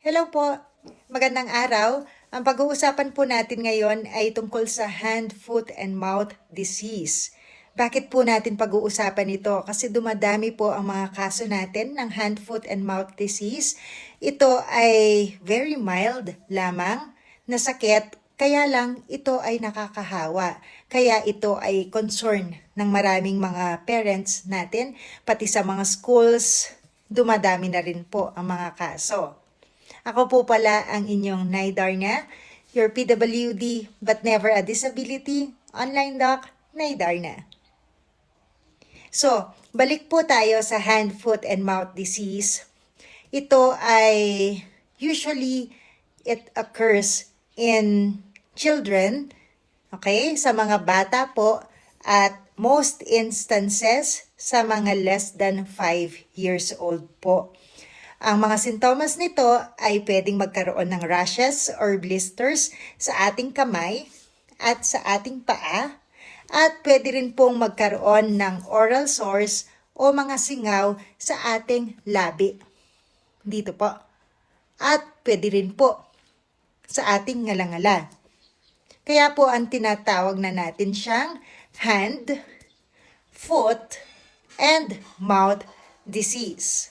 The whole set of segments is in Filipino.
Hello po, magandang araw. Ang pag-uusapan po natin ngayon ay tungkol sa hand, foot, and mouth disease. Bakit po natin pag-uusapan ito? Kasi dumadami po ang mga kaso natin ng hand, foot, and mouth disease. Ito ay very mild lamang na sakit, kaya lang ito ay nakakahawa. Kaya ito ay concern ng maraming mga parents natin, pati sa mga schools, dumadami na rin po ang mga kaso. Ako po pala ang inyong Nay Darna, your PWD but never a disability, online doc, Nay Darna. So, balik po tayo sa hand, foot, and mouth disease. Ito ay usually it occurs in children, okay, sa mga bata po, at most instances sa mga less than 5 years old po. Ang mga sintomas nito ay pwedeng magkaroon ng rashes or blisters sa ating kamay at sa ating paa, at pwede rin pong magkaroon ng oral sores o mga singaw sa ating labi. Dito po. At pwede rin po sa ating ngalangala. Kaya po ang tinatawag na natin siyang hand, foot, and mouth disease.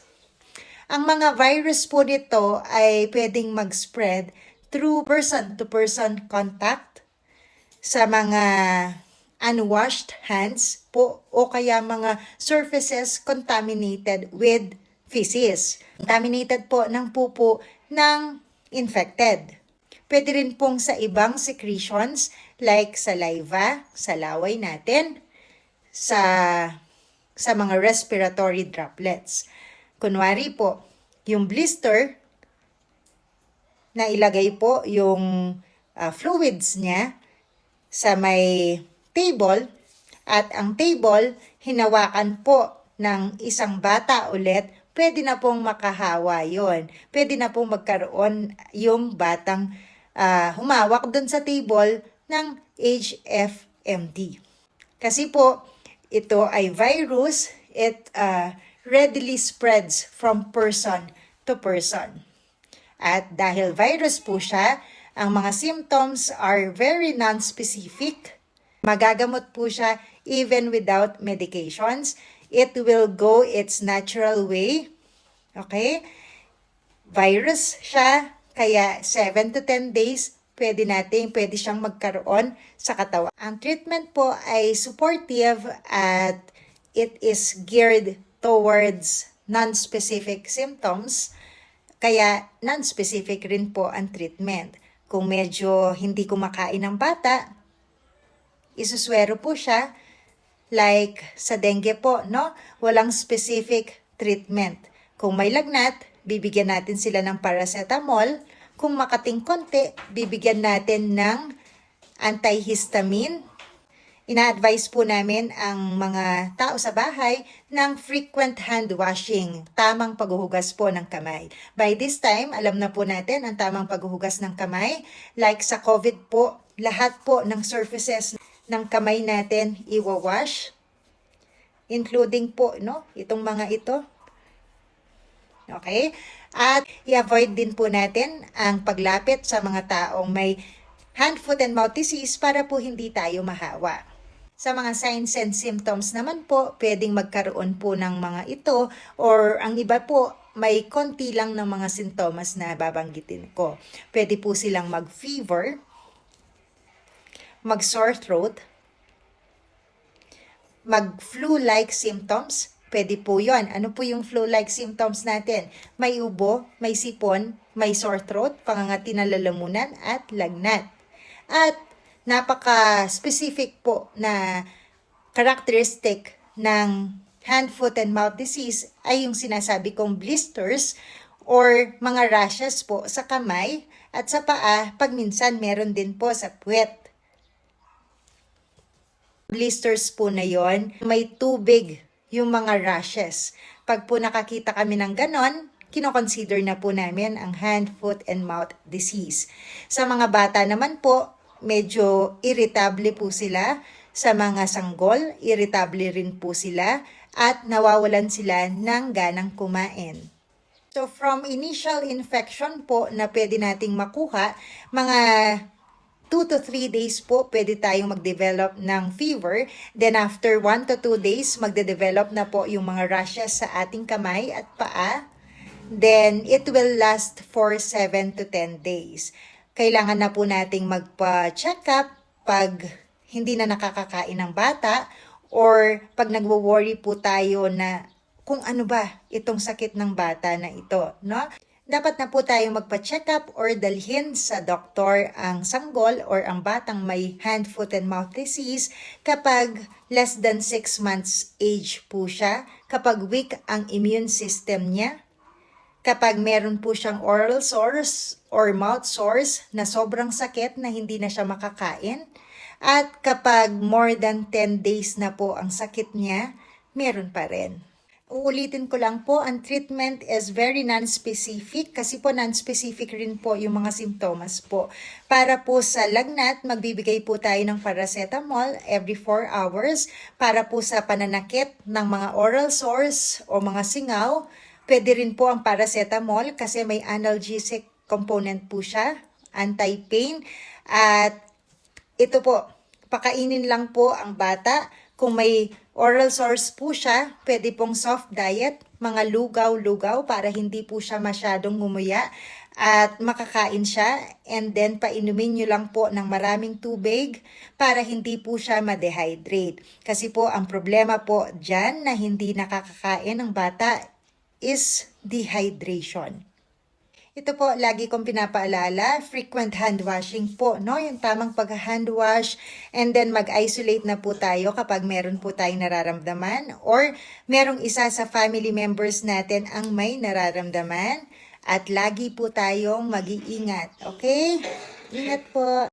Ang mga virus po nito ay pwedeng mag-spread through person-to-person contact sa mga unwashed hands po o kaya mga surfaces contaminated with feces. Contaminated po ng pupo ng infected. Pwede rin pong sa ibang secretions like saliva, sa laway natin, sa mga respiratory droplets. Kunwari po, yung blister, na ilagay po yung fluids niya sa may table, at ang table, hinawakan po ng isang bata ulit, pwede na pong makahawa yon. Pwede na pong magkaroon yung batang humawak dun sa table ng HFMD. Kasi po, ito ay virus, it readily spreads from person to person. At dahil virus po siya, ang mga symptoms are very non-specific. Magagamot po siya even without medications. It will go its natural way. Okay? Virus siya, kaya 7 to 10 days, pwede siyang magkaroon sa katawan. Ang treatment po ay supportive at it is geared towards non-specific symptoms, kaya non-specific rin po ang treatment. Kung medyo hindi kumakain ng bata, isuswero po siya, like sa dengue po, no? Walang specific treatment. Kung may lagnat, bibigyan natin sila ng paracetamol. Kung makating konti, bibigyan natin ng antihistamine. Ina-advise po namin ang mga tao sa bahay ng frequent hand washing, tamang paghuhugas po ng kamay. By this time, alam na po natin ang tamang paghuhugas ng kamay. Like sa COVID po, lahat po ng surfaces ng kamay natin iwawash, including po, no, itong mga ito. Okay? At i-avoid din po natin ang paglapit sa mga taong may hand, foot, and mouth disease para po hindi tayo mahawa. Sa mga signs and symptoms naman po, pwedeng magkaroon po ng mga ito, or ang iba po, may konti lang ng mga sintomas na babanggitin ko. Pwede po silang mag-fever, mag-sore throat, mag-flu-like symptoms. Pwede po yon. Ano po yung flu-like symptoms natin? May ubo, may sipon, may sore throat, pangangati ng lalamunan, at lagnat. At napaka-specific po na characteristic ng hand, foot, and mouth disease ay yung sinasabi kong blisters or mga rashes po sa kamay at sa paa, pag minsan meron din po sa puwet. Blisters po na yon, may tubig yung mga rashes. Pag po nakakita kami ng ganon, kinoconsider na po namin ang hand, foot, and mouth disease. Sa mga bata naman po, medyo irritable po sila. Sa mga sanggol, irritable rin po sila at nawawalan sila ng ganang kumain. So from initial infection po na pwede nating makuha, mga 2 to 3 days po pwede tayong mag-develop ng fever. Then after 1 to 2 days, magde-develop na po yung mga rashes sa ating kamay at paa. Then it will last for 7 to 10 days. Kailangan na po nating magpa-check up pag hindi na nakakakain ng bata or pag nagwo-worry po tayo na kung ano ba itong sakit ng bata na ito, no? Dapat na po tayong magpa-check up or dalhin sa doktor ang sanggol or ang batang may hand, foot, and mouth disease kapag less than 6 months age po siya, kapag weak ang immune system niya, kapag meron po siyang oral sores or mouth sores na sobrang sakit na hindi na siya makakain, at kapag more than 10 days na po ang sakit niya, meron pa rin. Uulitin ko lang po, ang treatment is very non-specific kasi po non-specific rin po yung mga simptomas po. Para po sa lagnat, magbibigay po tayo ng paracetamol every 4 hours. Para po sa pananakit ng mga oral sores o mga singaw, pwede rin po ang paracetamol kasi may analgesic component po siya, anti-pain. At ito po, pakainin lang po ang bata. Kung may oral sores po siya, pwede pong soft diet, mga lugaw-lugaw para hindi po siya masyadong ngumuya at makakain siya. And then painumin nyo lang po ng maraming tubig para hindi po siya ma-dehydrate. Kasi po ang problema po dyan na hindi nakakakain ng bata is dehydration. Ito po, lagi kong pinapaalala, frequent hand washing po, no? Yung tamang pag-hand wash, and then mag-isolate na po tayo kapag meron po tayong nararamdaman or merong isa sa family members natin ang may nararamdaman, at lagi po tayong mag-iingat, okay? Ingat po!